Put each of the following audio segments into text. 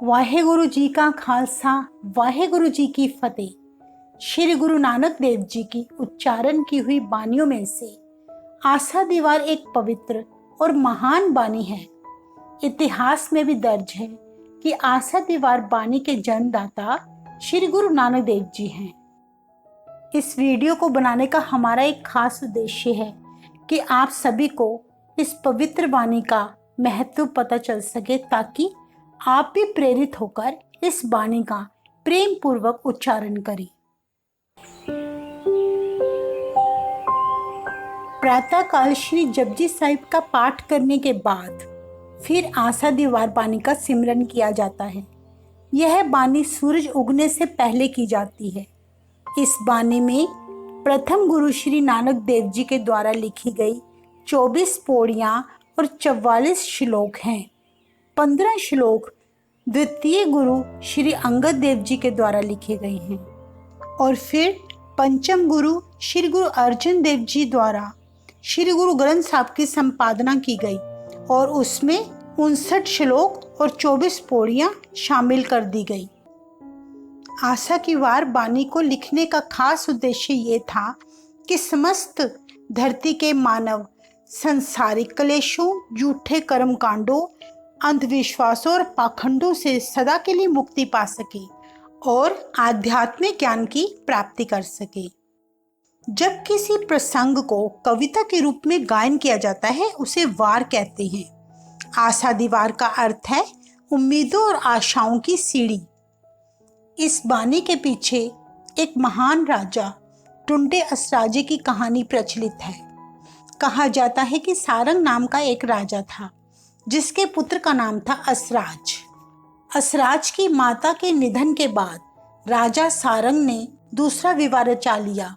वाहेगुरु जी का खालसा, वाहेगुरु जी की फतेह। श्री गुरु नानक देव जी की उच्चारण की हुई बानियों में से आसा दीवार एक पवित्र और महान बानी है। इतिहास में भी दर्ज है कि आसा दीवार बानी के जन्मदाता श्री गुरु नानक देव जी हैं। इस वीडियो को बनाने का हमारा एक खास उद्देश्य है कि आप सभी को इस पवित्र बानी का महत्व पता चल सके, ताकि आप भी प्रेरित होकर इस बानी का प्रेम पूर्वक उच्चारण करें। प्रातःकाल श्री जपजी साहिब का पाठ करने के बाद फिर आसा दीवार बानी का सिमरन किया जाता है। यह बानी सूरज उगने से पहले की जाती है। इस बानी में प्रथम गुरु श्री नानक देव जी के द्वारा लिखी गई 24 पौड़ियाँ और 44 श्लोक हैं। 15 श्लोक द्वितीय गुरु श्री अंगद देव जी के द्वारा लिखे गए हैं और फिर पंचम गुरु श्री गुरु अर्जन देव जी द्वारा श्री गुरु ग्रंथ साहब की संपादना की गई और उसमें 59 श्लोक और 24 पौड़ियाँ शामिल कर दी गई। आसा की वार बानी को लिखने का खास उद्देश्य ये था कि समस्त धरती के मानव संसारिक क्लेशों, झूठे कर्म कांडों, अंधविश्वासों और पाखंडों से सदा के लिए मुक्ति पा सके और आध्यात्मिक ज्ञान की प्राप्ति कर सके। जब किसी प्रसंग को कविता के रूप में गायन किया जाता है उसे वार कहते हैं। आसा दीवार का अर्थ है उम्मीदों और आशाओं की सीढ़ी। इस बानी के पीछे एक महान राजा टुंडे असराजे की कहानी प्रचलित है। कहा जाता है कि सारंग नाम का एक राजा था जिसके पुत्र का नाम था असराज। असराज की माता के निधन के बाद राजा सारंग ने दूसरा विवाह रचा लिया।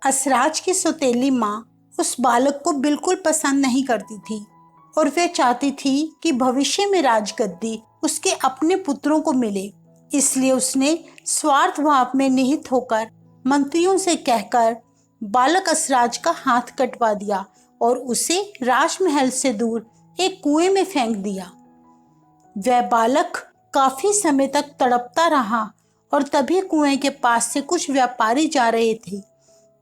असराज की सौतेली माँ उस बालक को बिल्कुल पसंद नहीं करती थी और वह चाहती थी कि भविष्य में राजगद्दी उसके अपने पुत्रों को मिले। इसलिए उसने स्वार्थ भाव में निहित होकर मंत्रियों से कहकर बालक असराज का हाथ कटवा दिया और उसे राजमहल से दूर एक कुएं में फेंक दिया। वह बालक काफी समय तक तड़पता रहा और तभी कुएं के पास से कुछ व्यापारी जा रहे थे।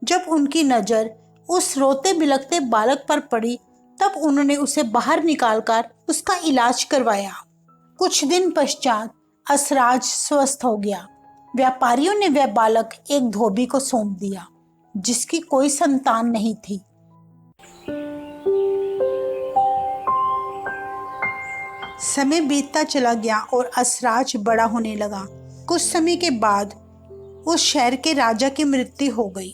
जब उनकी नजर उस रोते बिलखते बालक पर पड़ी तब उन्होंने उसे बाहर निकालकर उसका इलाज करवाया। कुछ दिन पश्चात असराज स्वस्थ हो गया। व्यापारियों ने वह बालक एक धोबी को सौंप दिया जिसकी कोई संतान नहीं थी। समय बीतता चला गया और असराज बड़ा होने लगा। कुछ समय के बाद उस शहर के राजा की मृत्यु हो गई।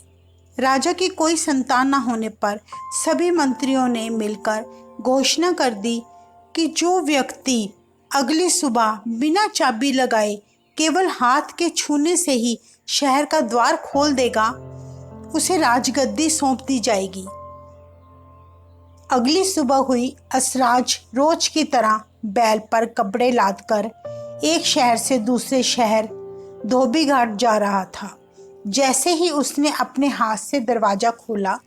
राजा की कोई संतान न होने पर सभी मंत्रियों ने मिलकर घोषणा कर दी कि जो व्यक्ति अगली सुबह बिना चाबी लगाए केवल हाथ के छूने से ही शहर का द्वार खोल देगा उसे राजगद्दी सौंप दी जाएगी। अगली सुबह हुई। असराज रोज की तरह बैल पर कपड़े लादकर एक शहर से दूसरे शहर धोबी घाट जा रहा था। जैसे ही उसने अपने हाथ से दरवाजा खोला,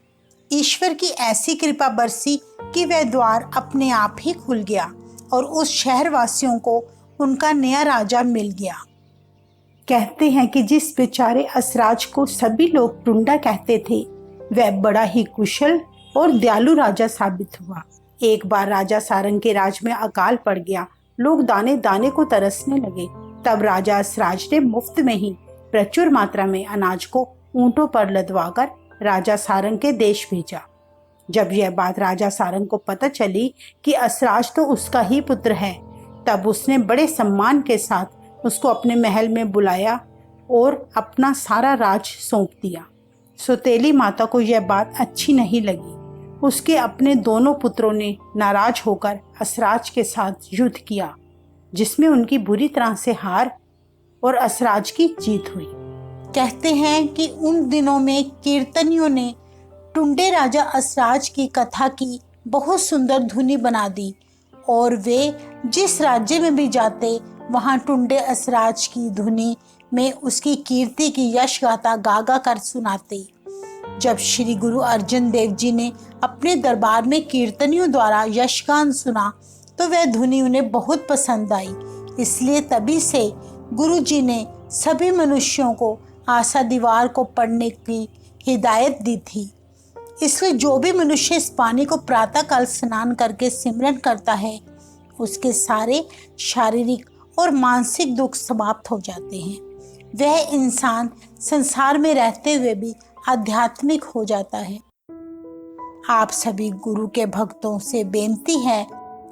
ईश्वर की ऐसी कृपा बरसी कि वह द्वार अपने आप ही खुल गया और उस शहर वासियों को उनका नया राजा मिल गया। कहते हैं कि जिस बेचारे असराज को सभी लोग टुंडा कहते थे वह बड़ा ही कुशल और दयालु राजा साबित हुआ। एक बार राजा सारंग के राज में अकाल पड़ गया। लोग दाने दाने को तरसने लगे। तब राजा असराज ने मुफ्त में ही प्रचुर मात्रा में अनाज को ऊंटों पर लदवाकर राजा सारंग के देश भेजा। जब यह बात राजा सारंग को पता चली कि असराज तो उसका ही पुत्र है, तब उसने बड़े सम्मान के साथ उसको अपने महल में बुलाया और अपना सारा राज सौंप दिया। सौतेली माता को यह बात अच्छी नहीं लगी। उसके अपने दोनों पुत्रों ने नाराज होकर असराज के साथ युद्ध किया, जिसमें उनकी बुरी तरह से हार और असराज की जीत हुई। कहते हैं कि उन दिनों में कीर्तनियों ने टुंडे राजा असराज की कथा की बहुत सुंदर धुनी बना दी और वे जिस राज्य में भी जाते वहां टुंडे असराज की धुनी में उसकी कीर्ति की यश गाथा गा गा कर सुनाते। जब श्री गुरु अर्जन देव जी ने अपने दरबार में कीर्तनियों द्वारा यशगान सुना तो वह धुनी उन्हें बहुत पसंद आई। इसलिए तभी से गुरु जी ने सभी मनुष्यों को आशा दीवार को पढ़ने की हिदायत दी थी। इसलिए जो भी मनुष्य इस पानी को प्रातःकाल स्नान करके सिमरन करता है, उसके सारे शारीरिक और मानसिक दुख समाप्त हो जाते हैं। वह इंसान संसार में रहते हुए भी आध्यात्मिक हो जाता है। आप सभी गुरु के भक्तों से बेनती है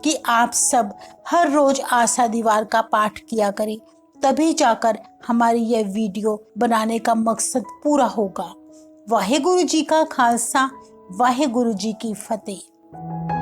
कि आप सब हर रोज आशा दीवार का पाठ किया करें, तभी जाकर हमारी यह वीडियो बनाने का मकसद पूरा होगा। वाहे गुरु जी का खालसा, वाहे गुरु जी की फतेह।